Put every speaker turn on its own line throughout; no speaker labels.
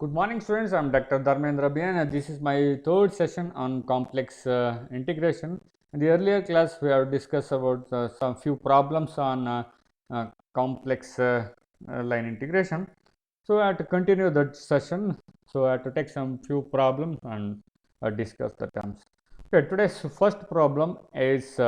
Good morning, students. I'm Dr. Dharmendra Bian, and this is my third session on complex integration. In the earlier class, we have discussed about some few problems on complex line integration. So I have to continue that session. So I have to take some few problems and discuss the terms. Okay, today's first problem is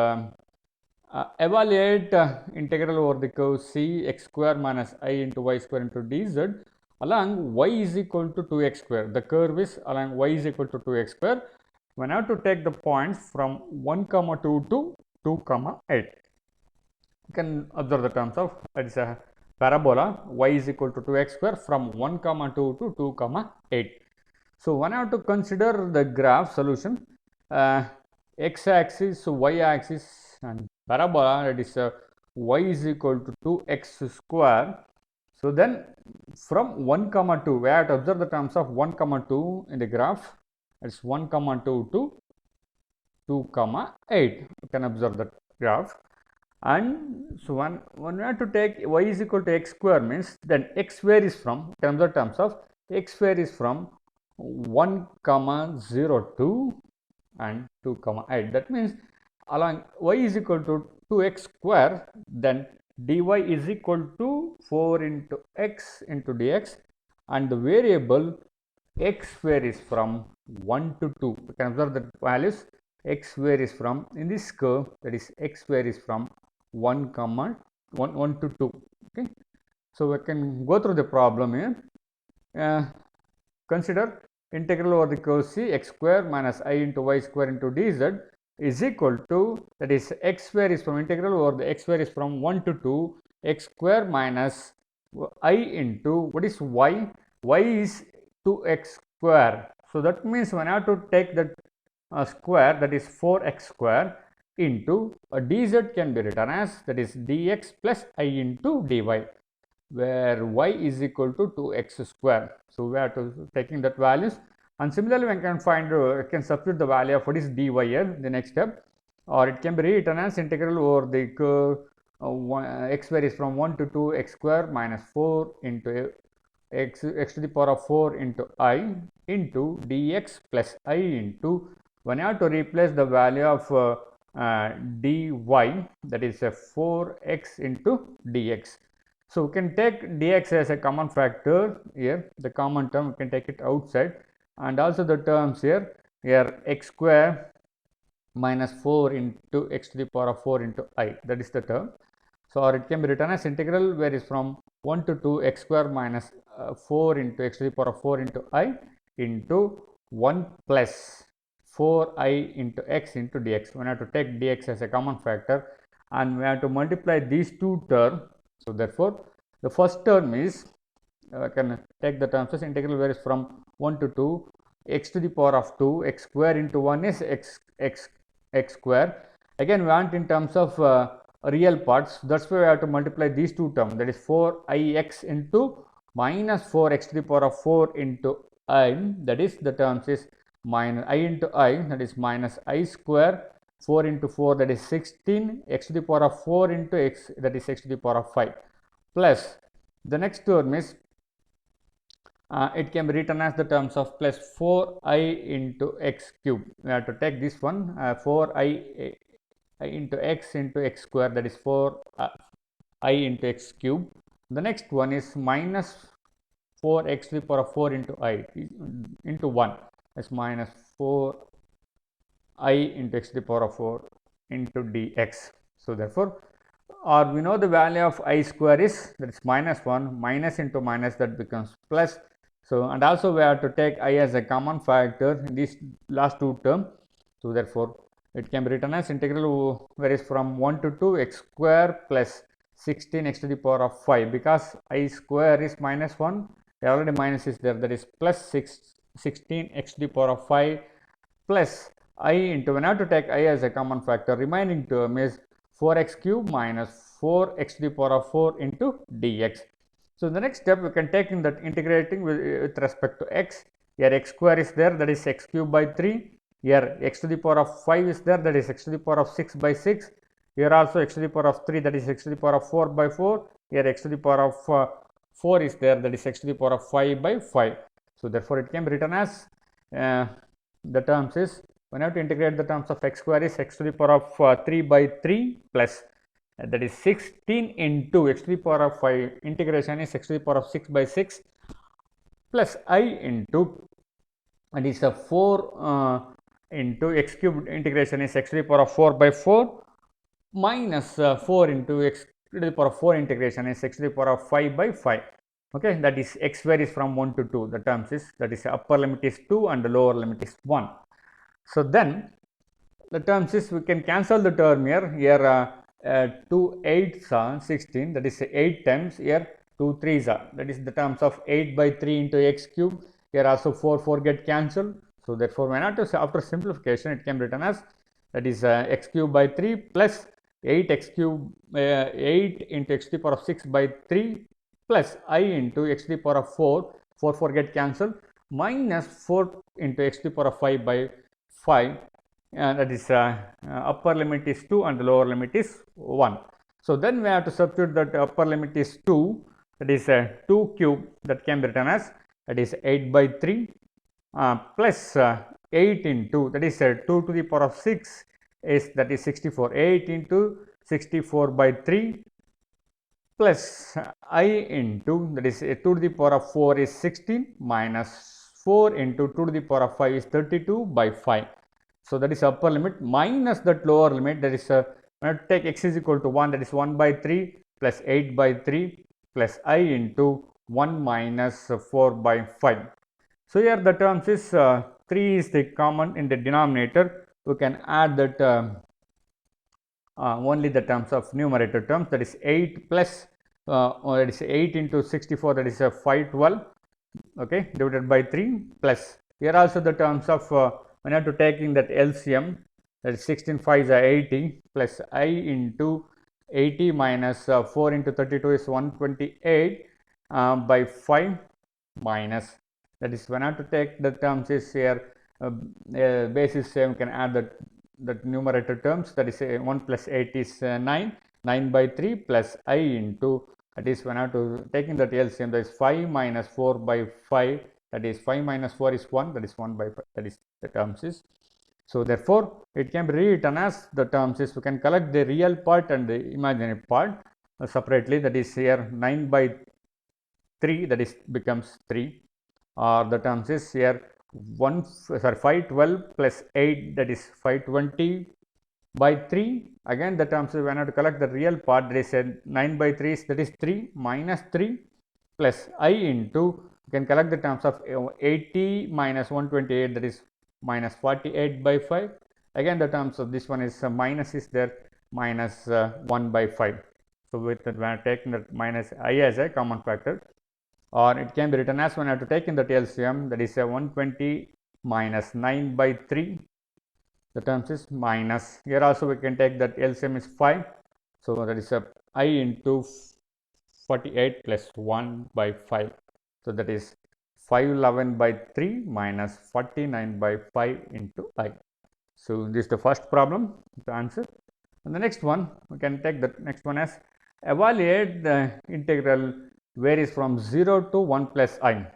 evaluate integral over the curve c x square minus I into y square into dz along y is equal to 2x square. The curve is along y is equal to 2x square. When I have to take the points from 1 comma 2 to 2 comma 8. You can observe the terms of that is a parabola y is equal to 2x square from 1 comma 2 to 2 comma 8. So when I have to consider the graph solution, x axis, y axis and parabola, that is y is equal to 2x square. So then from 1 comma 2, we have to observe the terms of 1 comma 2 in the graph. It's 1 comma 2 to 2 comma 8. You can observe the graph. And so when we have to take y is equal to x square means then x varies from, you can observe terms of x varies from 1 comma 0 2 and 2 comma 8. That means along y is equal to 2x square, then dy is equal to 4 into x into dx, and the variable x varies from 1 to 2. You can observe the values x varies from, in this curve, that is x varies from 1 comma 1 to 2. Okay, so we can go through the problem here. Consider integral over the curve c x square minus I into y square into dz is equal to, that is x varies from integral over the x varies from 1 to 2 x square minus I into what is y is 2x square. So that means when I have to take that square, that is 4x square into dz can be written as, that is dx plus I into dy, where y is equal to 2x square. So we are to taking that values, and similarly we can find can substitute the value of what is dy here the next step, or it can be rewritten as integral over the curve x varies from 1 to 2 x square minus 4 into x to the power of 4 into I into dx plus I into, when I have to replace the value of dy, that is 4x into dx. So we can take dx as a common factor here, the common term we can take it outside, and also the terms here x square minus 4 into x to the power of 4 into I, that is the term. So or it can be written as integral varies from 1 to 2 x square minus 4 into x to the power of 4 into I into 1 plus 4I into x into dx. We have to take dx as a common factor and we have to multiply these two terms. So therefore the first term is, I can take the terms as integral varies from 1 to 2 x to the power of 2 x square into 1 is x square. Again we want in terms of real parts, that's why we have to multiply these two terms, that is 4ix into minus 4x to the power of 4 into I, that is the terms is minus I into I, that is minus I square, 4 into 4, that is 16, x to the power of 4 into x, that is x to the power of 5, plus the next term is it can be written as the terms of plus 4I into x cube. We have to take this one 4I into x square, that is 4I into x cube. The next one is minus 4x to the power of 4 into I into 1, that's minus 4I into x to the power of 4 into dx. So therefore, or we know the value of I square is, that is minus 1, minus into minus, that becomes plus. So and also we have to take I as a common factor in these last two terms. So therefore it can be written as integral varies from 1 to 2 x square plus 16 x to the power of 5, because I square is minus 1, already minus is there, that is plus 16 x to the power of 5 plus I into, when I have to take I as a common factor, remaining term is 4x cube minus 4x to the power of 4 into dx. So the next step we can take in that integrating with respect to x. Here x square is there, that is x cube by 3. Here x to the power of 5 is there, that is x to the power of 6 by 6. Here also x to the power of 3, that is x to the power of 4 by 4. Here x to the power of 4 is there, that is x to the power of 5 by 5. So therefore it can be written as the terms is, when I have to integrate the terms of x square is x to the power of 3 by 3 plus that is 16 into x to the power of 5 integration is x to the power of 6 by 6 plus I into, and is a 4 into x cubed integration is x to the power of 4 by 4 minus 4 into x to the power of 4 integration is x to the power of 5 by 5. Okay, that is x varies from 1 to 2. The terms is, that is upper limit is 2 and the lower limit is 1. So then the terms is, we can cancel the term here. Here 2 8s are 16, that is 8 times, here 2 3s are, that is the terms of 8 by 3 into x cube. Here also 4 get cancelled. So therefore when after simplification it can be written as, that is x cube by 3 plus 8 x cube 8 into x to the power of 6 by 3 plus I into x to the power of 4 get cancelled, minus 4 into x to the power of 5 by 5, that is upper limit is 2 and the lower limit is 1. So then we have to substitute that upper limit is 2, that is 2 cube, that can be written as, that is 8 by 3 plus 8 into, that is 2 to the power of 6 is, that is 64, 8 into 64 by 3 plus I into, that is 2 to the power of 4 is 16 minus 4 into 2 to the power of 5 is 32 by 5. So that is upper limit minus that lower limit, that is when I take x is equal to 1, that is 1 by 3 plus 8 by 3 plus I into 1 minus 4 by 5. So here the terms is 3 is the common in the denominator. We can add that only the terms of numerator terms, that is 8 plus that is 8 into 64, that is 512, okay, divided by 3 plus, here also the terms of when I have to taking that LCM, that is 16 5s are 80 plus I into 80 minus 4 into 32 is 128 by 5 minus, that is when I have to take the terms is here basis same, can add that numerator terms, that is 1 plus 8 is 9 by 3 plus I into, that is when I have to taking that LCM, that is 5 minus 4 by 5, that is 5 minus 4 is 1, that is 1 by 5, that is the terms is. So therefore it can be rewritten as, the terms is, we can collect the real part and the imaginary part separately, that is here 9 by 3, that is becomes 3, or the terms is here 512 plus 8, that is 520 by 3. Again the terms is, when I have to collect the real part, that is 9 by 3 is, that is 3 minus 3 plus I into, you can collect the terms of 80 minus 128, that is minus 48 by 5. Again the terms of this one is minus is there, minus 1 by 5. So with that, when I take that minus I as a common factor, or it can be written as, when I have to take in that LCM, that is 120 minus 9 by 3, the terms is minus, here also we can take that LCM is 5, so that is I into 48 plus 1 by 5, so that is 511 by 3 minus 49 by 5 into I. So this is the first problem, the answer. And the next one, we can take the next one as, evaluate the integral varies from 0 to 1 plus I.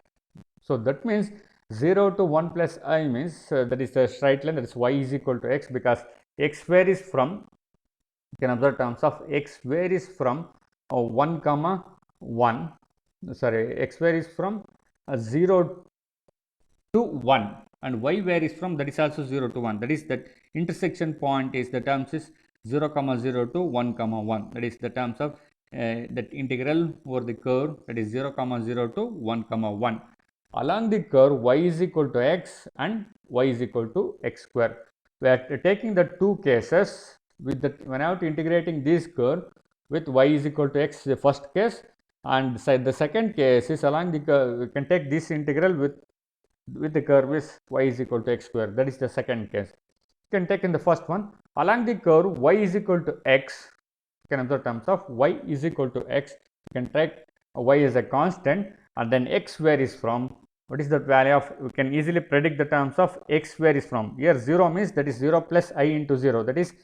So that means 0 to 1 plus I means that is a straight line, that is y is equal to x, because x varies from, you can observe terms of x varies from 1 comma 1, sorry, x varies from 0 to 1 and y varies from, that is also 0 to 1, that is that intersection point is, the terms is 0 comma 0 to 1 comma 1, that is the terms of that integral over the curve, that is 0 comma 0 to 1 comma 1. Along the curve y is equal to x and y is equal to x square. We are taking the two cases with the, when I am integrating this curve with y is equal to x, the first case, and the second case is along the curve, we can take this integral with the curve is y is equal to x square, that is the second case. You can take in the first one, along the curve y is equal to x, you can observe terms of y is equal to x, you can take y as a constant, and then x varies from, what is the value of, we can easily predict the terms of x varies from, here 0 means that is 0 plus I into 0, that is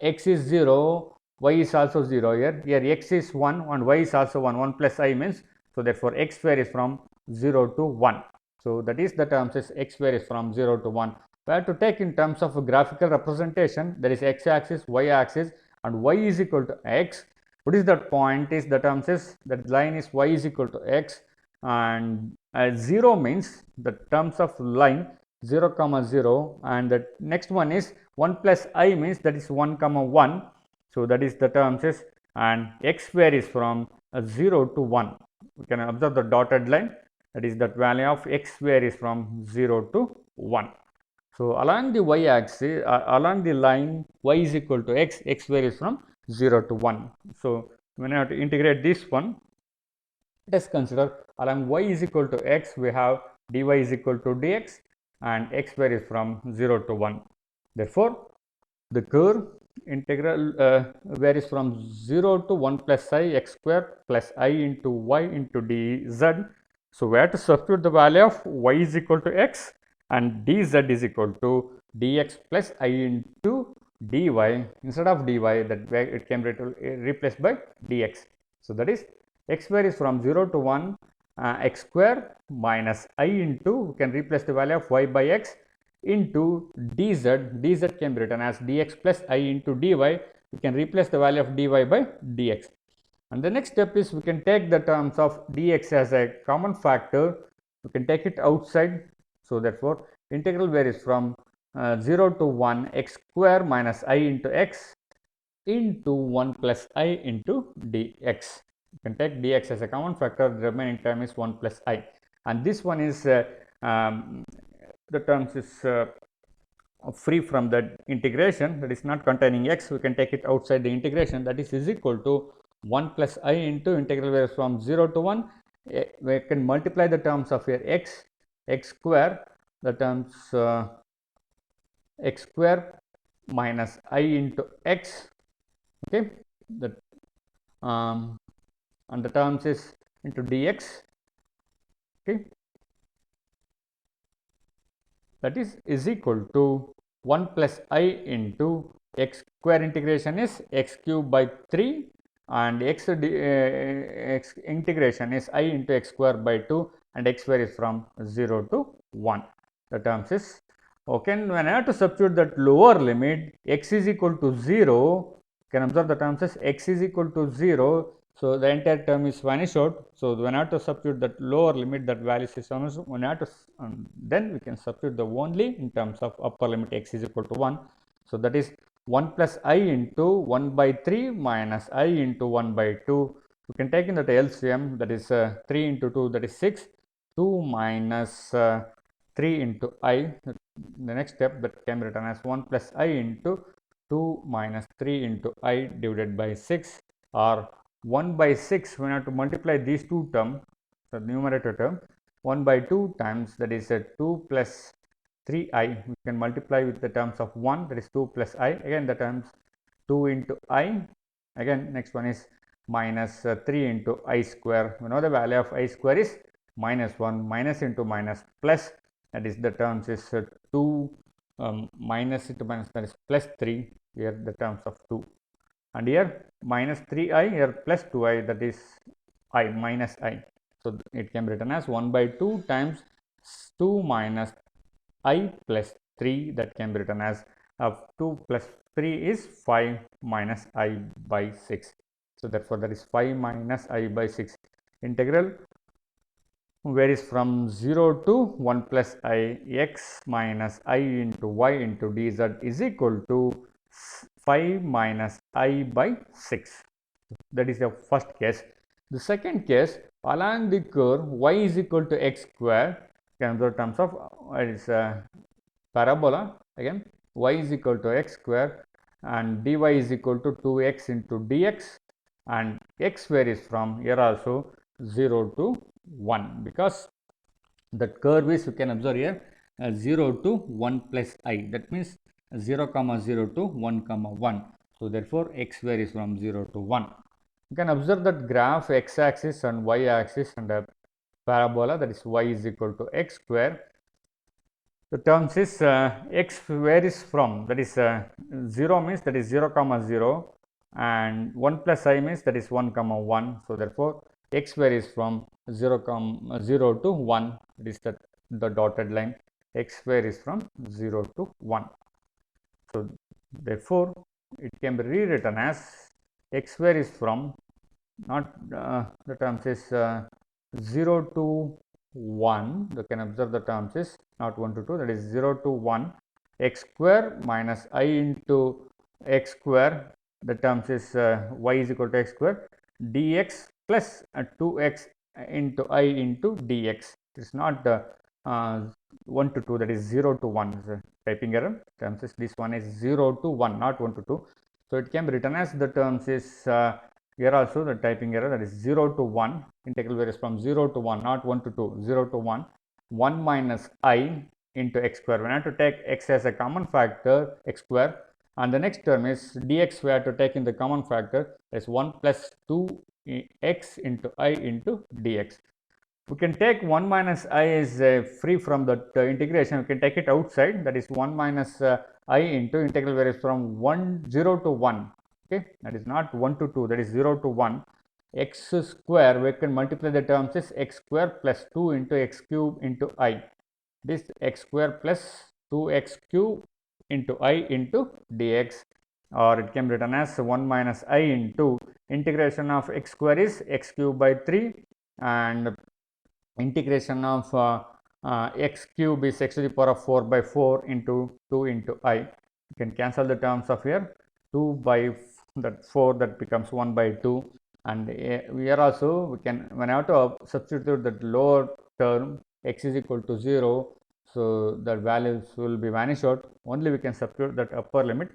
x is 0, y is also 0, here x is 1 and y is also 1, 1 plus I means, so therefore x varies from 0 to 1. So that is the terms is x varies from 0 to 1. We have to take in terms of a graphical representation, that is x axis, y axis, and y is equal to x. What is that point is the terms is that line is y is equal to x, and 0 means the terms of line 0 comma 0, and the next one is 1 plus I means that is 1 comma 1. So that is the terms is, and x varies from 0 to 1. We can observe the dotted line, that is that value of x varies from 0 to 1. So along the y axis, along the line y is equal to x, x varies from 0 to 1. So when I have to integrate this one, let us consider along y is equal to x, we have dy is equal to dx, and x varies from 0 to 1. Therefore, the curve integral varies from 0 to 1 plus I x square plus I into y into dz. So we have to substitute the value of y is equal to x and dz is equal to dx plus I into dy. Instead of dy, that it can be replaced by dx. So that is x varies from 0 to 1 x square minus I into, we can replace the value of y by x into dz. Dz can be written as dx plus I into dy. We can replace the value of dy by dx. And the next step is we can take the terms of dx as a common factor. We can take it outside. So therefore, integral varies from 0 to 1 x square minus I into x into 1 plus I into dx. You can take dx as a common factor, the remaining term is 1 plus I, and this one is the terms is free from the integration, that is not containing x. We can take it outside the integration, that is equal to 1 plus I into integral varies from 0 to 1. We can multiply the terms of here x square, the terms x square minus I into x, okay, that and the terms is into dx, okay, that is equal to 1 plus I into x square integration is x cube by 3, and x integration is I into x square by 2, and x varies from 0 to 1. The terms is okay. And when I have to substitute that lower limit x is equal to 0, you can observe the terms as x is equal to 0. So the entire term is vanished out. So when I have to substitute that lower limit, that value is when I have to then we can substitute the only in terms of upper limit x is equal to 1. So that is 1 plus I into 1 by 3 minus I into 1 by 2. You can take in that LCM, that is 3 into 2, that is 6. 2 minus 3 into I. The next step, that can be written as 1 plus I into 2 minus 3 into I divided by 6, or 1 by 6. When I have to multiply these two terms, the numerator term, 1 by 2 times, that is 2 plus 3i. We can multiply with the terms of 1, that is 2 plus I. Again the terms 2 into I. Again next one is minus 3 into I square. We know the value of I square is minus 1. Minus into minus plus, that is the terms is 2 minus into minus, that is plus 3. Here the terms of 2, and here minus 3i, here plus 2i, that is I minus I. So it can be written as 1 by 2 times 2 minus I plus 3, that can be written as 2 plus 3 is 5 minus I by 6. So therefore that is 5 minus I by 6. Integral varies from 0 to 1 plus I x minus I into y into dz is equal to 5 minus I by 6. That is the first case. The second case, along the curve y is equal to x square, in terms of it is a parabola. Again y is equal to x square and dy is equal to 2x into dx, and x varies from here also 0 to 1, because that curve is, you can observe here 0 to 1 plus I, that means 0 comma 0 to 1 comma 1. So therefore x varies from 0 to 1. You can observe that graph x axis and y axis and a parabola, that is y is equal to x square. The terms is x varies from, that is 0 means that is 0 comma 0, and 1 plus I means that is 1 comma 1. So therefore x varies from 0 to 1, that is the the dotted line, x square is from 0 to 1. So therefore, it can be rewritten as x square is from not the terms is 0 to 1. You can observe the terms is not 1 to 2, that is 0 to 1 x square minus I into x square, the terms is y is equal to x square dx plus 2x into I into dx. It is not 1 to 2, that is 0 to 1. Typing error, terms is this one is 0 to 1, not 1 to 2. So it can be written as the terms is here also the typing error, that is 0 to 1, integral varies from 0 to 1, not 1 to 2, 0 to 1, 1 minus I into x square. When I have to take x as a common factor, x square, and the next term is dx, we have to take in the common factor, that is 1 plus 2x into I into dx. We can take 1 minus I is free from that integration, we can take it outside, that is 1 minus I into integral varies from 0 to 1. Okay, that is not 1 to 2, that is 0 to 1 x square. We can multiply the terms is x square plus 2 into x cube into I. This x square plus 2x cube into I into dx, or it can be written as 1 minus I into integration of x square is x cube by 3, and integration of x cube is x to the power of 4 by 4 into 2 into I. You can cancel the terms of here, 2 by that 4, that becomes 1 by 2, and here also we can, when I have to substitute that lower term x is equal to 0, so the values will be vanished out, only we can substitute that upper limit.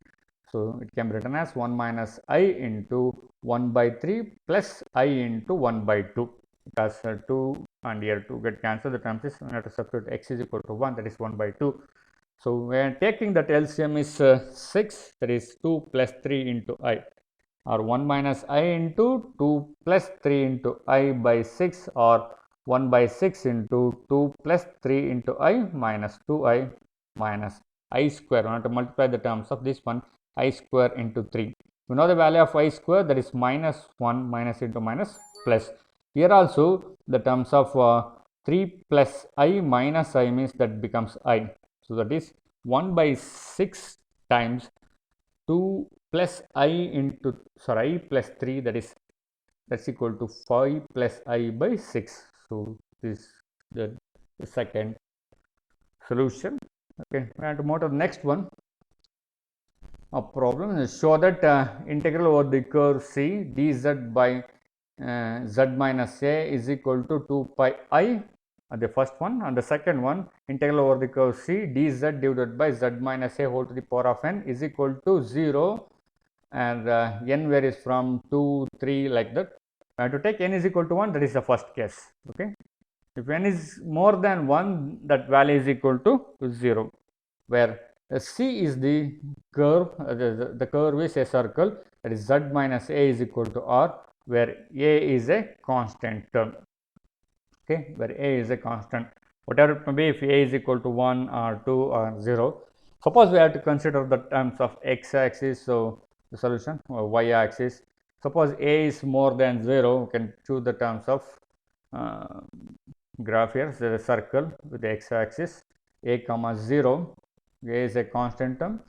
So it can be written as 1 minus I into 1 by 3 plus I into 1 by 2, because 2 and here 2 get cancelled, the terms is we have to substitute x is equal to 1, that is 1 by 2. So we are taking that LCM is 6, that is 2 plus 3 into I, or 1 minus I into 2 plus 3 into I by 6, or 1 by 6 into 2 plus 3 into I minus 2I minus I square. We have to multiply the terms of this one, I square into 3. We know the value of I square, that is minus 1, minus into minus plus. Here also the terms of 3 plus I minus I means that becomes I. So that is 1 by 6 times 2 plus I into, I plus 3, that's equal to 5 plus I by 6. So this is the second solution. Okay, we have to move to the next one. A problem is show that integral over the curve C dz by z minus a is equal to 2 pi I, the first one, and the second one, integral over the curve C dz divided by z minus a whole to the power of n is equal to 0, and n varies from 2, 3 like that. I have to take n is equal to 1, that is the first case. Okay, if n is more than 1, that value is equal to 0, where C is the curve, the curve is a circle, that is z minus a is equal to r, where a is a constant term. Okay, where a is a constant, whatever it may be, if a is equal to 1 or 2 or 0. Suppose we have to consider the terms of x axis, so the solution, or y axis. Suppose a is more than 0, we can choose the terms of graph here, so the circle with the x axis, a comma 0, a is a constant term,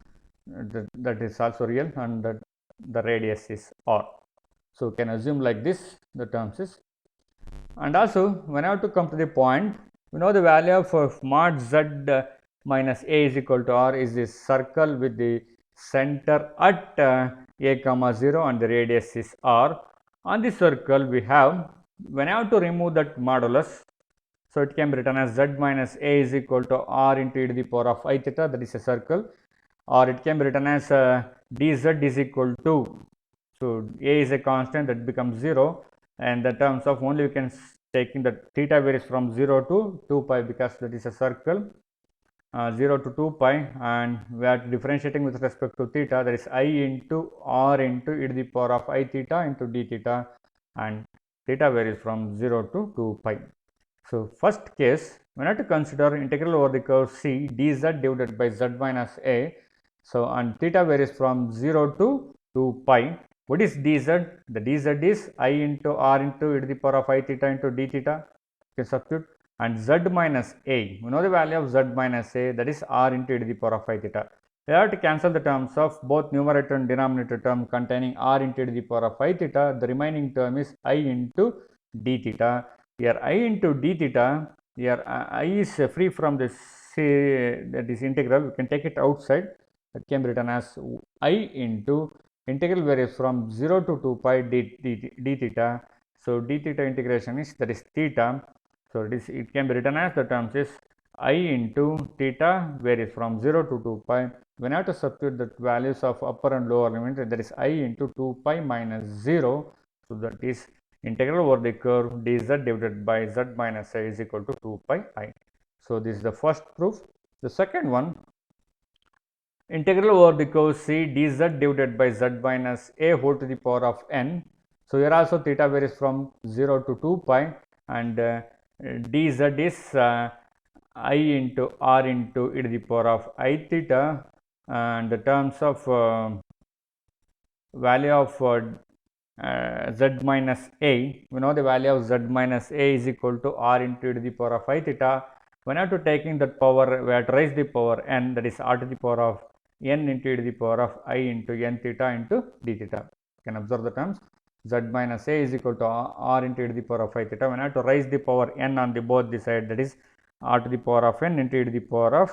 that is also real, and the radius is r. So we can assume like this, the terms is. And also when I have to come to the point, we know the value of mod z minus a is equal to r is this circle with the center at a comma 0 and the radius is r. On the circle we have, when I have to remove that modulus, so it can be written as z minus a is equal to r into e to the power of I theta, that is a circle, or it can be written as dz is equal to, so a is a constant, that becomes 0, and the terms of only we can taking the theta varies from 0 to 2 pi, because that is a circle, 0 to 2 pi, and we are differentiating with respect to theta, that is I into r into e to the power of I theta into d theta, and theta varies from 0 to 2 pi. So first case, we have to consider integral over the curve C dz divided by z minus a. So and theta varies from 0 to 2 pi. What is dz? The dz is I into r into e to the power of I theta into d theta. You can substitute. and z minus a. We know the value of z minus a, that is r into e to the power of I theta. We have to cancel the terms of both numerator and denominator term containing r into e to the power of I theta. The remaining term is I into d theta. Here I into d theta, here I is free from this, that is integral. We can take it outside. That can be written as I into integral varies from 0 to 2 pi d theta. So d theta integration is, that is theta. So it can be written as the terms is I into theta varies from 0 to 2 pi. When I have to substitute the values of upper and lower limit, that is I into 2 pi minus 0. So that is integral over the curve dz divided by z minus I is equal to 2 pi I. So this is the first proof. The second one, integral over the curve C dz divided by z minus a whole to the power of n. So here also theta varies from 0 to 2 pi, and dz is I into r into e to the power of I theta, and the terms of value of z minus a. We know the value of z minus a is equal to r into e to the power of I theta. When after taking that power, we have to raise the power n, that is r to the power of n into e to the power of I into n theta into d theta. You can observe the terms. Z minus a is equal to r into e to the power of I theta. When I have to raise the power n on the both the side, that is r to the power of n into e to the power of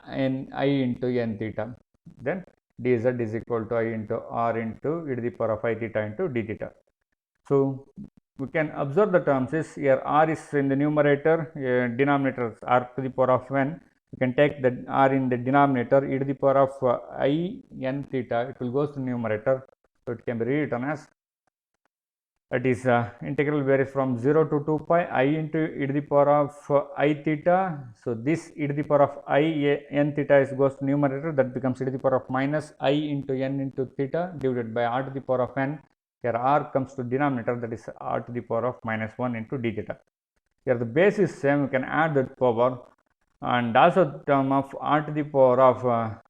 n I into n theta. Then dz is equal to I into r into e to the power of I theta into d theta. So we can observe the terms is, here r is in the numerator, denominator r to the power of n. You can take the r in the denominator, e to the power of I n theta, it will go to the numerator. So it can be rewritten as, that is integral varies from 0 to 2 pi I into e to the power of I theta. So this e to the power of I n theta is goes to numerator, that becomes e to the power of minus I into n into theta divided by r to the power of n. Here r comes to denominator, that is r to the power of minus 1 into d theta. Here the base is same, we can add that power, and also term of r to the power of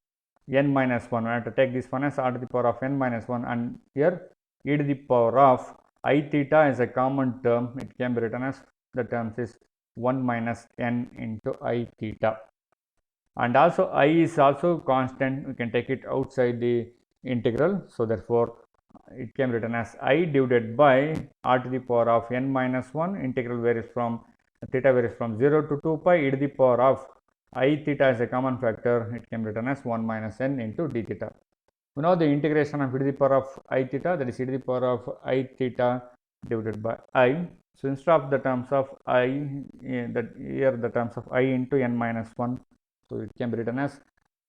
n minus 1. We have to take this one as r to the power of n minus 1, and here e to the power of I theta is a common term. It can be written as, the terms is 1 minus n into I theta, and also I is also constant. We can take it outside the integral. So therefore it can be written as I divided by r to the power of n minus 1. Integral varies from, theta varies from 0 to 2 pi e to the power of I theta is a common factor. It can be written as 1 minus n into d theta. We know the integration of e to the power of I theta, that is e to the power of I theta divided by I. So instead of the terms of I, that here the terms of I into n minus 1. So it can be written as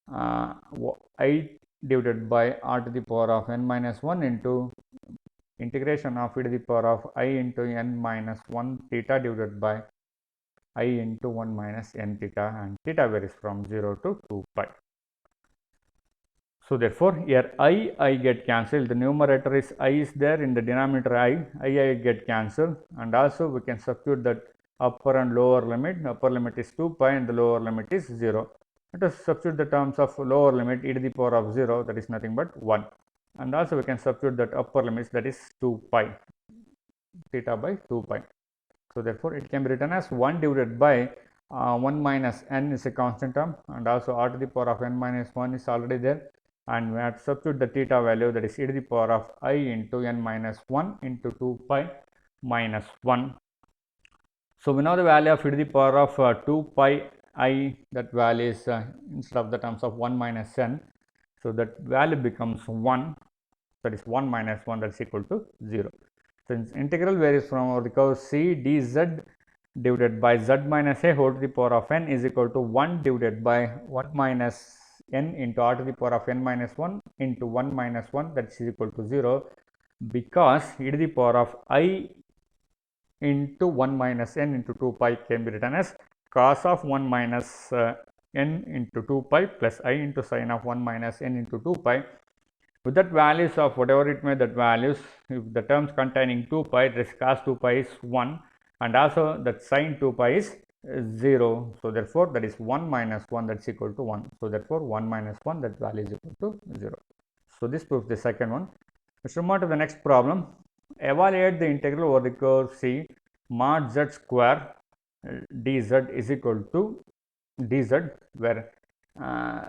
I divided by r to the power of n minus 1 into integration of e to the power of I into n minus 1 theta divided by I into 1 minus n theta, and theta varies from 0 to 2 pi. So therefore here I get cancelled. The numerator is I is there, in the denominator I get cancelled, and also we can substitute that upper and lower limit. Upper limit is 2 pi and the lower limit is 0. Let us substitute the terms of lower limit, e to the power of 0, that is nothing but 1, and also we can substitute that upper limit, that is 2 pi, theta by 2 pi. So therefore it can be written as 1 divided by 1 minus n is a constant term, and also r to the power of n minus 1 is already there, and we have to substitute the theta value, that is e to the power of I into n minus 1 into 2 pi minus 1. So we know the value of e to the power of 2 pi I, that value is instead of the terms of 1 minus n, so that value becomes 1, that is 1 minus 1, that is equal to 0. Since integral varies from our curve C dz divided by z minus a whole to the power of n is equal to 1 divided by 1 minus n into r to the power of n minus 1 into 1 minus 1, that is equal to 0, because e to the power of I into 1 minus n into 2 pi can be written as cos of 1 minus n into 2 pi plus I into sine of 1 minus n into 2 pi. With that values of whatever it may, that values, if the terms containing 2 pi, this cos 2 pi is 1, and also that sine 2 pi is 0. So therefore that is 1 minus 1, that is equal to 1. So therefore 1 minus 1, that value is equal to 0. So this proves the second one. Let's move on to the next problem. Evaluate the integral over the curve C mod z square dz is equal to dz, where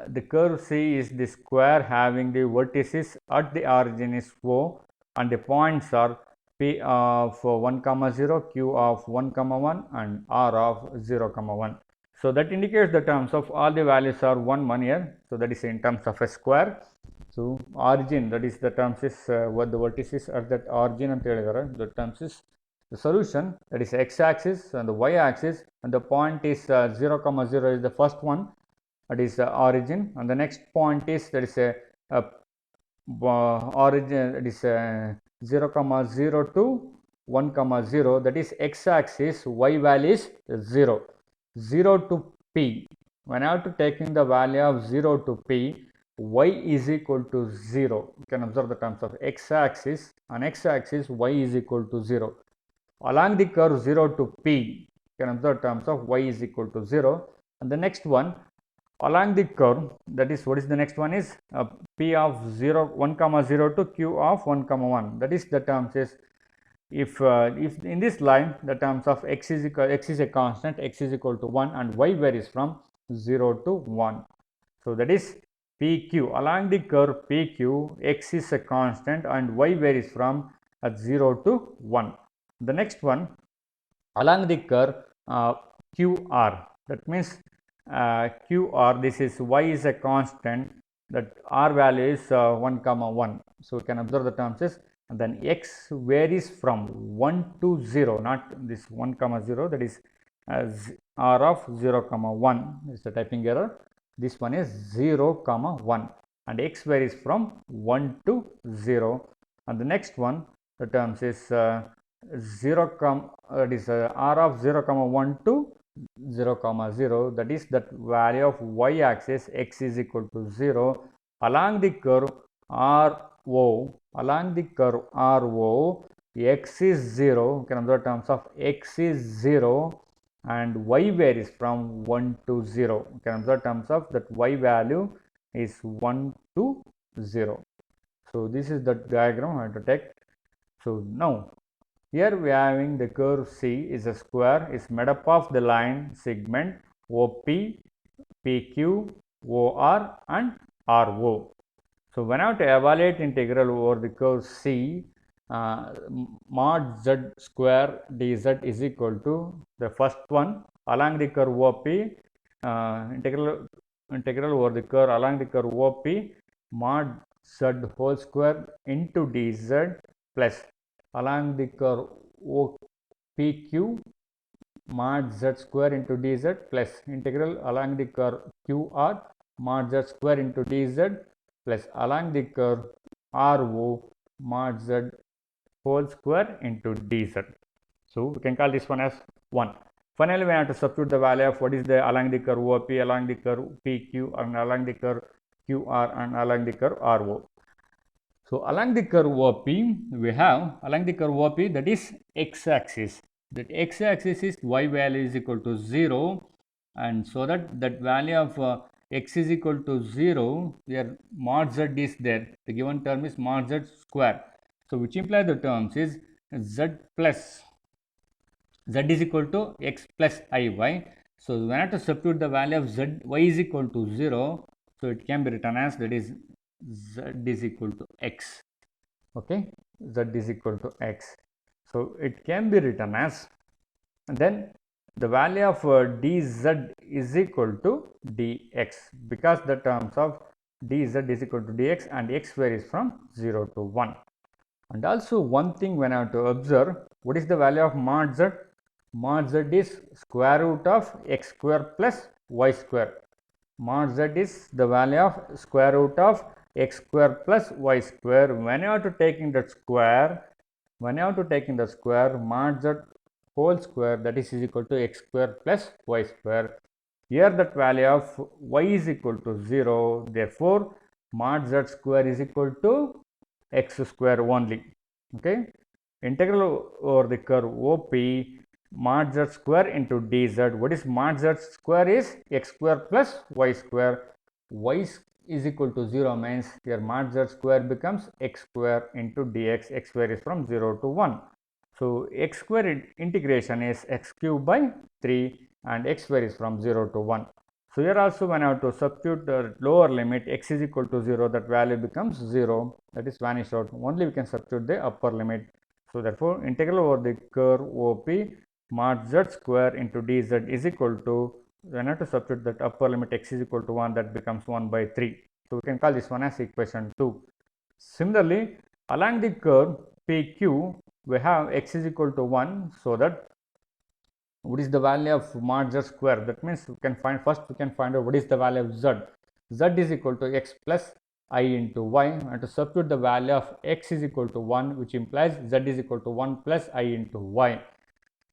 the curve C is the square having the vertices at the origin is O and the points are P of 1 comma 0, Q of 1 comma 1 and R of 0 comma 1. So, that indicates the terms of all the values are 1 1 here. So, that is in terms of a square. So, origin, that is the terms is what the vertices at that origin and the terms is the solution, that is x axis and the y axis, and the point is 0 comma 0 is the first one, that is the origin, and the next point is that is a origin, that is 0 comma 0 to 1 comma 0, that is x axis, y value is 0, 0 to p. When I have to taking the value of 0 to p, y is equal to 0. You can observe the terms of x axis, on x axis y is equal to 0. Along the curve 0 to p, you can observe terms of y is equal to 0. And the next one, along the curve, that is, what is the next one is p of 0 1 comma 0 to q of 1 comma 1, that is the terms is if in this line the terms of x is a constant, x is equal to 1 and y varies from 0 to 1. So, that is PQ, along the curve PQ, x is a constant and y varies from 0 to 1. The next one, along the curve QR, that means QR, this is y is a constant, that R value is 1 comma 1. So, we can observe the terms is, and then x varies from 1 to 0, not this 1 comma 0, that is R of 0 comma 1 is the typing error. This one is 0 comma 1 and x varies from 1 to 0, and the next one the terms is 0 comma that is R of 0 comma 1 to 0 comma 0, that is that value of y axis x is equal to 0 along the curve RO, along the curve RO x is 0, you can observe terms of x is 0 and y varies from 1 to 0. You can observe terms of that y value is 1 to 0. So, this is the diagram I have to take. So, now here we are having the curve C is a square, is made up of the line segment OP, PQ, OR and RO. So, when I have to evaluate integral over the curve C, mod z square dz is equal to the first one along the curve OP, integral over the curve along the curve OP mod z whole square into dz plus along the curve OPQ mod z square into dz plus integral along the curve QR mod z square into dz plus along the curve RO mod z whole square into dz. So, we can call this one as 1. Finally, we have to substitute the value of what is the along the curve OP, along the curve PQ and along the curve QR and along the curve RO. So, along the curve OP, we have along the curve OP, that is x axis. That x axis is y value is equal to 0, and so that value of x is equal to 0, there mod z is there. The given term is mod z square. So, which implies the terms is z plus z is equal to x plus iy. So, when I have to substitute the value of z, y is equal to 0, so it can be written as, that is z is equal to x. Okay, z is equal to x. So, it can be written as, and then the value of dz is equal to dx, because the terms of dz is equal to dx and x varies from 0 to 1. And also one thing when I have to observe, what is the value of mod z? Mod z is square root of x square plus y square. Mod z is the value of square root of x square plus y square. When you are to taking that square, mod z whole square, that is equal to x square plus y square. Here that value of y is equal to 0. Therefore, mod z square is equal to x square only. Okay. Integral over the curve OP mod z square into dz. What is mod z square is x square plus y square. Y is equal to 0 means here mod z square becomes x square into dx. X varies from 0 to 1. So x square integration is x cube by 3 and x varies from 0 to 1. So here also when I have to substitute the lower limit x is equal to 0, that value becomes 0, that is vanished out. Only we can substitute the upper limit. So therefore integral over the curve OP mod z square into dz is equal to, when I have to substitute that upper limit x is equal to 1, that becomes 1 by 3. So we can call this one as equation 2. Similarly, along the curve PQ, we have x is equal to 1, so that what is the value of mod z square? That means we can find, first we can find out what is the value of z. Z is equal to x plus I into y, and to substitute the value of x is equal to 1, which implies z is equal to 1 plus I into y.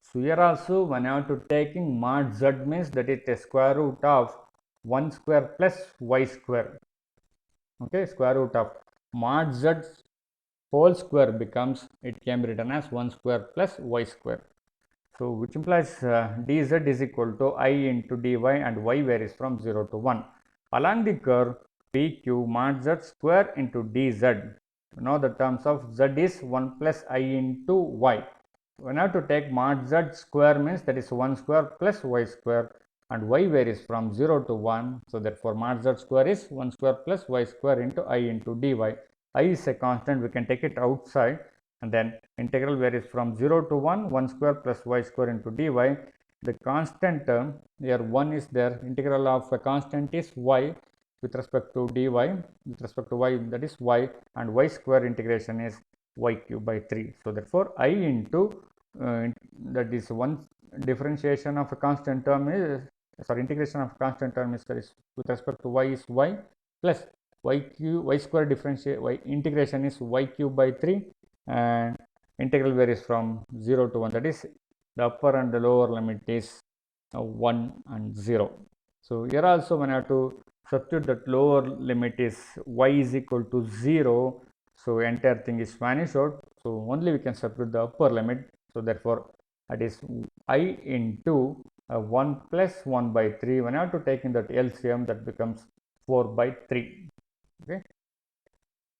So here also when I have to taking mod z means that it is square root of 1 square plus y square. Okay, square root of mod z whole square becomes, it can be written as 1 square plus y square. So which implies dz is equal to I into dy and y varies from 0 to 1. Along the curve PQ mod z square into dz. Now the terms of z is 1 plus I into y. When I have to take mod z square means that is 1 square plus y square, and y varies from 0 to 1. So therefore mod z square is 1 square plus y square into I into dy. I is a constant, we can take it outside, and then integral varies from 0 to 1, 1 square plus y square into dy. The constant term here 1 is there, integral of a constant is y with respect to dy, with respect to y, that is y, and y square integration is y cube by 3. So therefore I into that is one differentiation of a constant term is, sorry, integration of constant term is, that is with respect to y is y plus y square differentiate y integration is y cube by 3, and integral varies from 0 to 1, that is the upper and the lower limit is 1 and 0. So here also when I have to substitute that lower limit is y is equal to 0, so entire thing is vanished out. So only we can substitute the upper limit. So therefore that is I into 1 plus 1 by 3. When I have to take in that LCM, that becomes 4 by 3. Okay.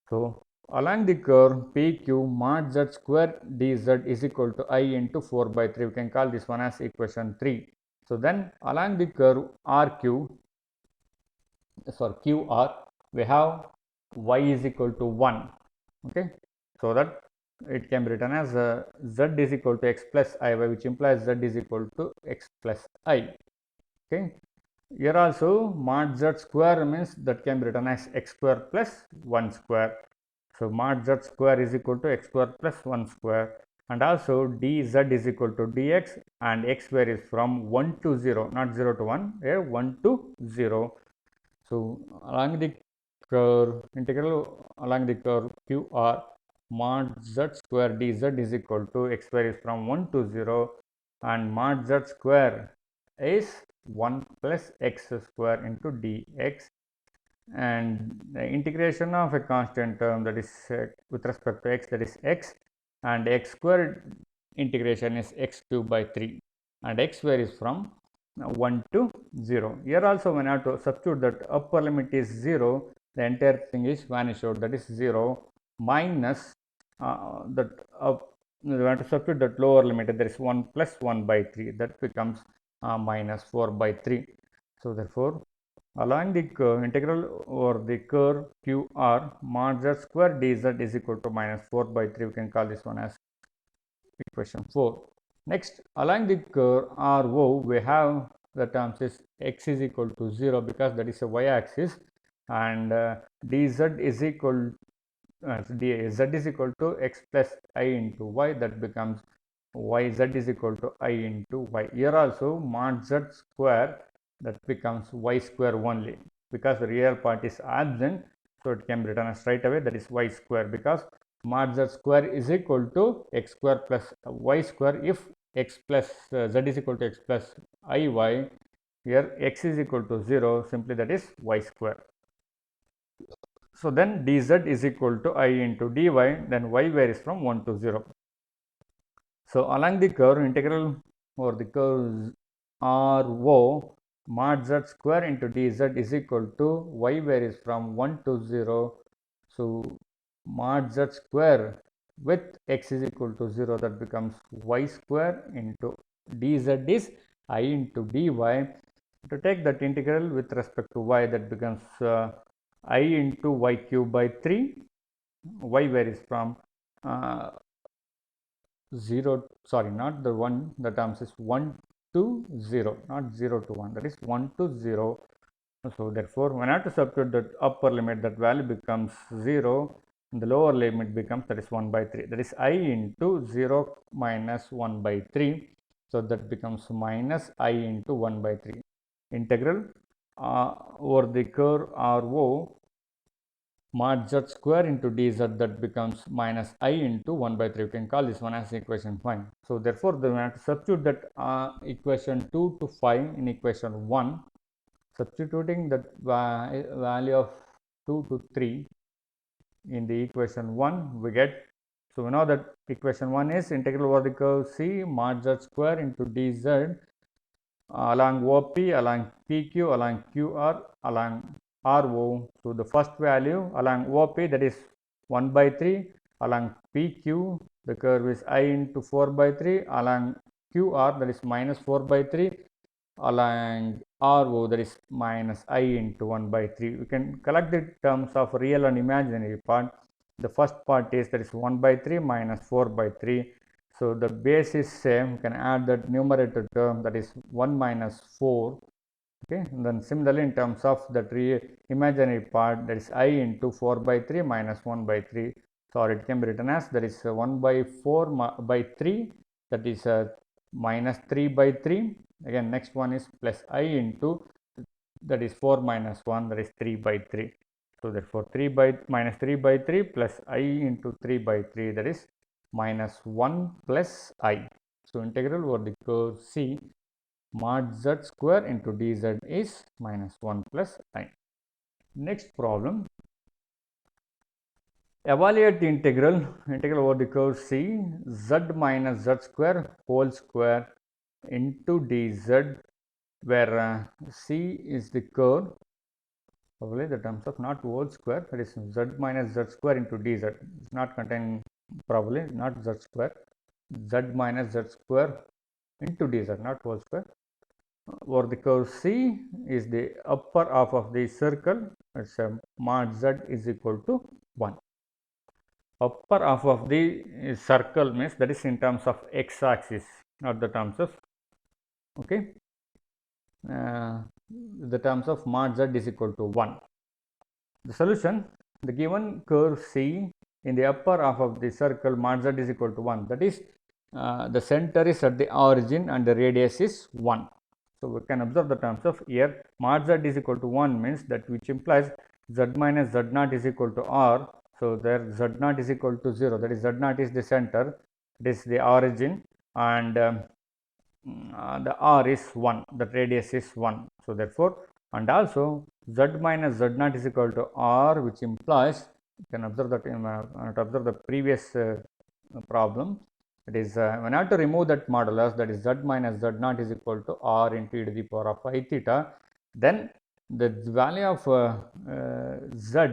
So along the curve PQ mod z square dz is equal to I into 4 by 3. We can call this one as equation 3. So then along the curve RQ, sorry, QR, we have y is equal to 1. Okay. So that it can be written as z is equal to x plus I, which implies z is equal to x plus I. Okay. Here also mod z square means that can be written as x square plus 1 square. So mod z square is equal to x square plus 1 square, and also dz is equal to dx, and x varies from 1 to 0, not 0 to 1, here 1 to 0. So along the curve integral along the curve QR mod z square dz is equal to x varies from 1 to 0, and mod z square is 1 plus x square into dx, and the integration of a constant term, that is with respect to x, that is x, and x square integration is x cube by 3, and x varies from 1 to 0. Here also when I have to substitute that upper limit is 0, the entire thing is vanished out, that is 0 minus that we have to substitute that lower limit, there is 1 plus 1 by 3, that becomes minus 4 by 3. So therefore along the curve integral over the curve QR mod z square dz is equal to minus 4 by 3. We can call this one as equation 4. Next, along the curve RO, we have the terms is x is equal to 0 because that is a y axis, and dz is equal z is equal to x plus I into y, that becomes y z is equal to I into y. Here also mod z square, that becomes y square only because the real part is absent, so it can be written as straight away, that is y square, because mod z square is equal to x square plus y square if x plus z is equal to x plus iy. Here x is equal to 0, simply that is y square. So then dz is equal to I into dy, then y varies from 1 to 0. So along the curve integral over the curve RO mod z square into dz is equal to y varies from 1 to 0. So mod z square with x is equal to 0, that becomes y square into dz is I into dy. To take that integral with respect to y, that becomes I into y cube by 3. Y varies from 0, sorry, not the 1, the terms is 1 to 0, not 0 to 1, that is 1 to 0. So therefore, when I have to substitute the upper limit, that value becomes 0, and the lower limit becomes, that is 1 by 3, that is I into 0 minus 1 by 3. So that becomes minus I into 1 by 3. Integral over the curve RO mod z square into dz, that becomes minus I into 1 by 3. You can call this one as equation 5. So therefore, we have to substitute that equation 2 to 5 in equation 1. Substituting that value of 2 to 3 in the equation 1, we get, so we know that equation 1 is integral over the curve C mod z square into dz along OP, along PQ, along QR, along RO. So the first value along OP, that is 1 by 3, along PQ the curve is I into 4 by 3, along QR that is minus 4 by 3, along RO, that is minus I into 1 by 3. We can collect the terms of real and imaginary part. The first part is, that is 1 by 3 minus 4 by 3. So the base is same. You can add that numerator term, that is 1 minus 4. Okay, and then similarly in terms of that imaginary part, that is I into 4 by 3 minus 1 by 3. So it can be written as, that is 1 by 4 by 3, that is minus 3 by 3. Again, next one is plus I into, that is 4 minus 1, that is 3 by 3. So therefore 3 by minus 3 by 3 plus I into 3 by 3, that is minus 1 plus I. So integral over the curve C mod z square into dz is minus 1 plus I. Next problem. Evaluate the integral over the curve C z minus z square whole square into dz, where C is the curve, probably the terms of not whole square, that is z minus z square into dz, it's not contain, probably not z square, z minus z square into dz, not whole square. Over the curve C is the upper half of the circle, it's mod z is equal to 1. Upper half of the circle means, that is in terms of x axis, not the terms of, okay, the terms of mod z is equal to 1. The solution, the given curve C in the upper half of the circle mod z is equal to 1, that is the center is at the origin and the radius is 1. So we can observe the terms of here mod z is equal to 1 means that, which implies z minus z naught is equal to r. So there z naught is equal to 0, that is z naught is the center, it is the origin, and the r is 1, the radius is 1. So therefore, and also z minus z naught is equal to r, which implies, you can observe that observe the previous problem. It is when I have to remove that modulus, that is z minus z naught is equal to r into e to the power of I theta, then the value of z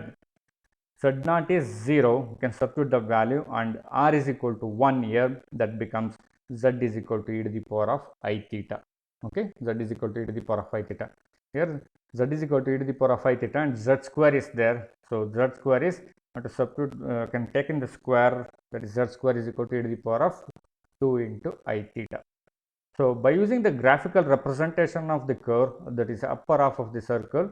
naught is 0, you can substitute the value, and r is equal to 1 here, that becomes z is equal to e to the power of I theta. Okay, z is equal to e to the power of I theta. Here z is equal to e to the power of I theta, and z square is there. So z square is, to substitute, can take in the square, that is z square is equal to e to the power of 2 into I theta. So by using the graphical representation of the curve, that is upper half of the circle,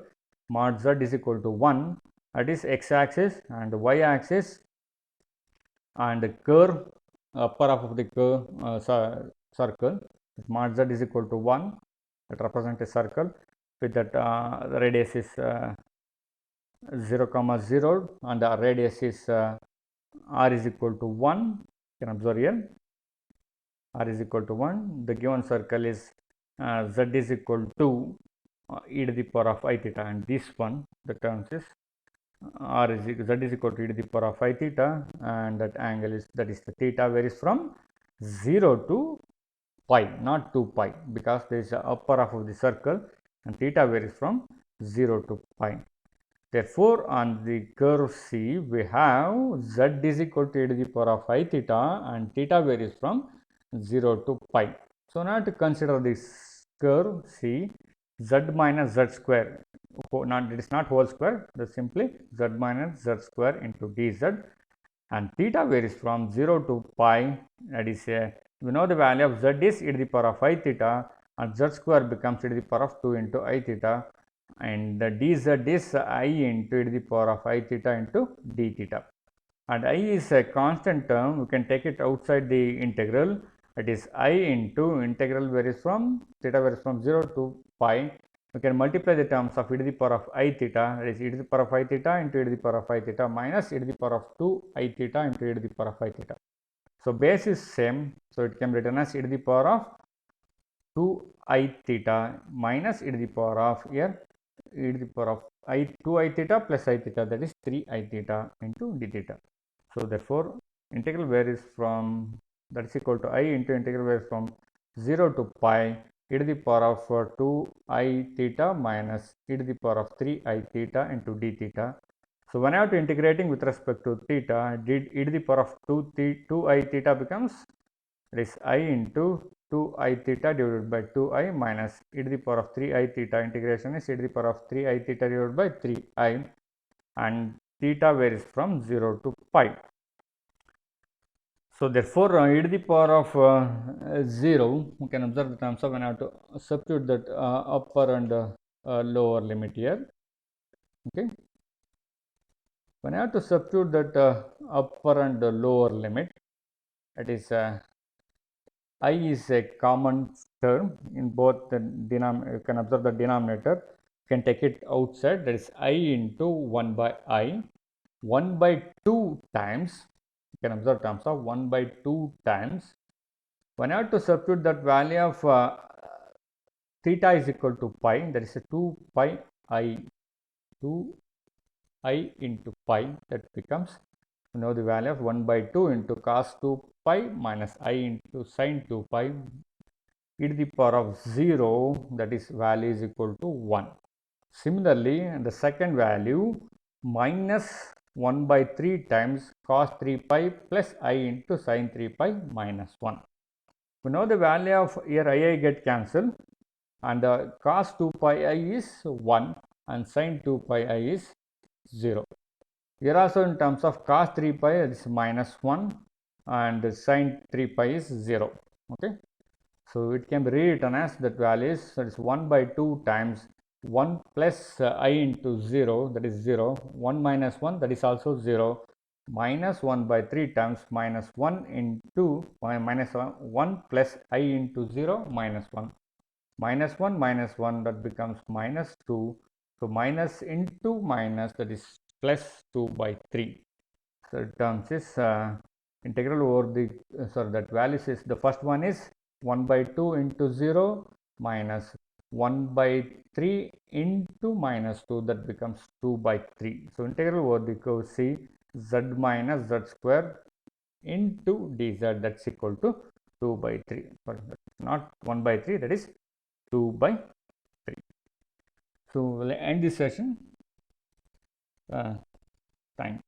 mod z is equal to 1, that is x axis, and y axis, and the curve upper half of the curve circle, mod z is equal to 1, that represents a circle with that the radius is 0 comma 0, and the radius is r is equal to 1. You can observe here r is equal to 1. The given circle is z is equal to e to the power of I theta, and this one, the terms is r is z is equal to e to the power of I theta, and that angle is, that is the theta varies from 0 to pi, not 2 pi, because there is a upper half of the circle, and theta varies from 0 to pi. Therefore, on the curve C, we have z is equal to e to the power of I theta, and theta varies from 0 to pi. So, now to consider this curve C, z minus z square, it is not whole square, that is simply z minus z square into dz, and theta varies from 0 to pi, that is we know the value of z is e to the power of I theta, and z square becomes e to the power of 2 into I theta, and the dz is I into e to the power of I theta into d theta, and I is a constant term, we can take it outside the integral, it is I into integral varies from theta varies from 0 to pi. We can multiply the terms of e to the power of I theta, that is e to the power of I theta into e to the power of I theta minus e to the power of 2 I theta into e to the power of I theta. So, base is same, so it can be written as e to the power of 2 I theta minus e to the power of here e to the power of 2 I theta plus I theta, that is 3 I theta into d theta. So, therefore, integral varies from, that is equal to I into integral varies from 0 to pi e to the power of 2 I theta minus e to the power of 3 I theta into d theta. So, when I have to integrating with respect to theta, e to the power of 2 I theta becomes, that is I into 2 I theta divided by 2 I minus e to the power of 3 I theta, integration is e to the power of 3 I theta divided by 3 I, and theta varies from 0 to pi. So, therefore, e to the power of 0, we can observe the terms of when I have to substitute that upper and lower limit here. Okay. When I have to substitute that upper and lower limit, that is I is a common term in both the denominator, you can observe the denominator, you can take it outside, that is I into 1 by I, 1 by 2 times, you can observe terms of 1 by 2 times. When I have to substitute that value of theta is equal to pi, that is a 2 pi I, 2 I into pi, that becomes, you know, the value of 1 by 2 into cos 2 pi minus I into sin 2 pi e to the power of 0, that is value is equal to 1. Similarly, the second value minus 1 by 3 times cos 3 pi plus I into sin 3 pi minus 1. We know the value of here I get cancelled, and cos 2 pi I is 1 and sin 2 pi I is 0. Here also in terms of cos 3 pi it is minus 1 and sin 3 pi is 0. Okay. So, it can be rewritten as that value is, that is 1 by 2 times 1 plus I into 0, that is 0, 1 minus 1, that is also 0, minus 1 by 3 times minus 1 into minus 1 plus I into 0 minus 1, minus 1 minus 1, that becomes minus 2. So, minus into minus, that is plus 2 by 3. So, terms is integral over the that values is, the first one is 1 by 2 into 0 minus 1 by 3 into minus 2, that becomes 2 by 3. So, integral over the curve C, z minus z square into dz, that is equal to 2 by 3, sorry, not 1 by 3, that is 2 by 3. So, we will end this session. Thank you.